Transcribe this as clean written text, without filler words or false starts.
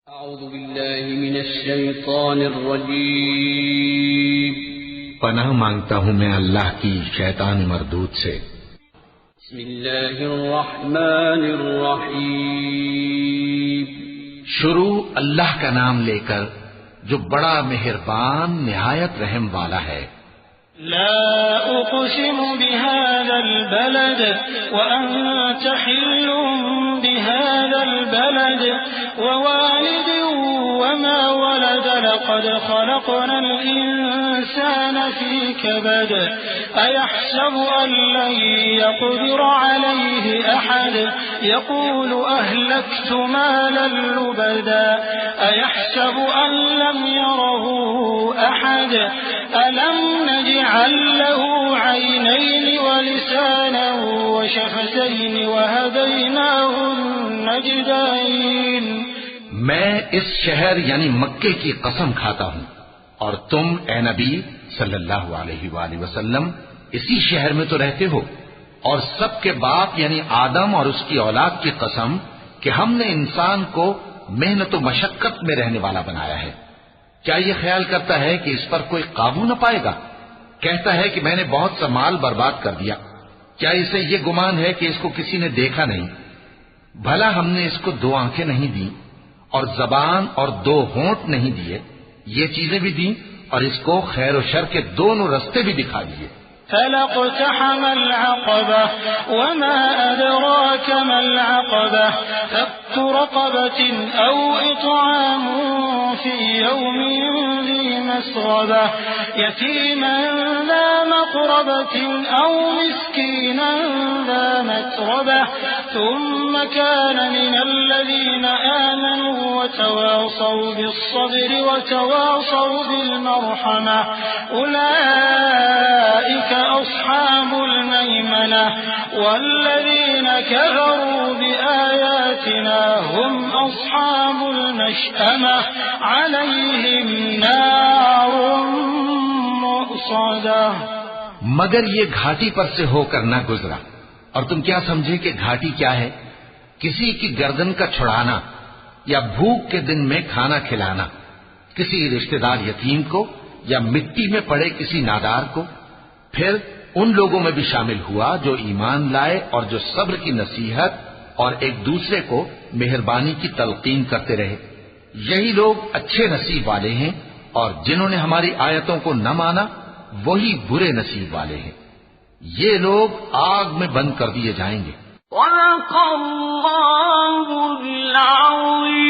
اعوذ باللہ من الشیطان الرجیم پناہ مانگتا ہوں میں اللہ کی شیطان مردود سے۔ بسم اللہ الرحمن الرحیم شروع اللہ کا نام لے کر جو بڑا مہربان نہایت رحم والا ہے۔ لا اقسم بهذا البلد وانت حل بهذا البلد ووالد وما ولد لقد خلقنا الانسان في كبد ايحسب ان لن يقدر عليه احد يقول اهلكت مالا لبدا ايحسب ان لم يره احد الم نجعل له عينين ولسانا وشفتين وهديناه النجدين۔ میں اس شہر یعنی مکے کی قسم کھاتا ہوں اور تم اے نبی صلی اللہ علیہ وآلہ وسلم اسی شہر میں تو رہتے ہو، اور سب کے باپ یعنی آدم اور اس کی اولاد کی قسم کہ ہم نے انسان کو محنت و مشقت میں رہنے والا بنایا ہے۔ کیا یہ خیال کرتا ہے کہ اس پر کوئی قابو نہ پائے گا؟ کہتا ہے کہ میں نے بہت سا مال برباد کر دیا۔ کیا اسے یہ گمان ہے کہ اس کو کسی نے دیکھا نہیں؟ بھلا ہم نے اس کو 2 آنکھیں نہیں دی اور زبان اور 2 ہونٹ نہیں دیے؟ یہ چیزیں بھی دیں اور اس کو خیر و شر کے دونوں رستے بھی دکھا دیے۔ فلاقتحم العقبة وما أدراك ما العقبة فك رقبة أو إطعام في يوم ذي مسغبة يتيما ذا مقربة أو مسكينا ذا متربة ثم كان من الذين آمنوا وتواصوا بالصبر وتواصوا بالمرحمة أولئك أصحاب الميمنة والذين كفروا بآياتنا هم أصحاب المشأمة عليهم نار مؤصدة۔ مگر یہ گھاٹی پر سے ہو کر نہ گزرا، اور تم کیا سمجھے کہ گھاٹی کیا ہے؟ کسی کی گردن کا چھڑانا یا بھوک کے دن میں کھانا کھلانا، کسی رشتہ دار یتیم کو یا مٹی میں پڑے کسی نادار کو۔ پھر ان لوگوں میں بھی شامل ہوا جو ایمان لائے اور جو صبر کی نصیحت اور ایک دوسرے کو مہربانی کی تلقین کرتے رہے۔ یہی لوگ اچھے نصیب والے ہیں، اور جنہوں نے ہماری آیتوں کو نہ مانا وہی برے نصیب والے ہیں۔ یہ لوگ آگ میں بند کر دیے جائیں گے۔ صدق اللہ العظیم۔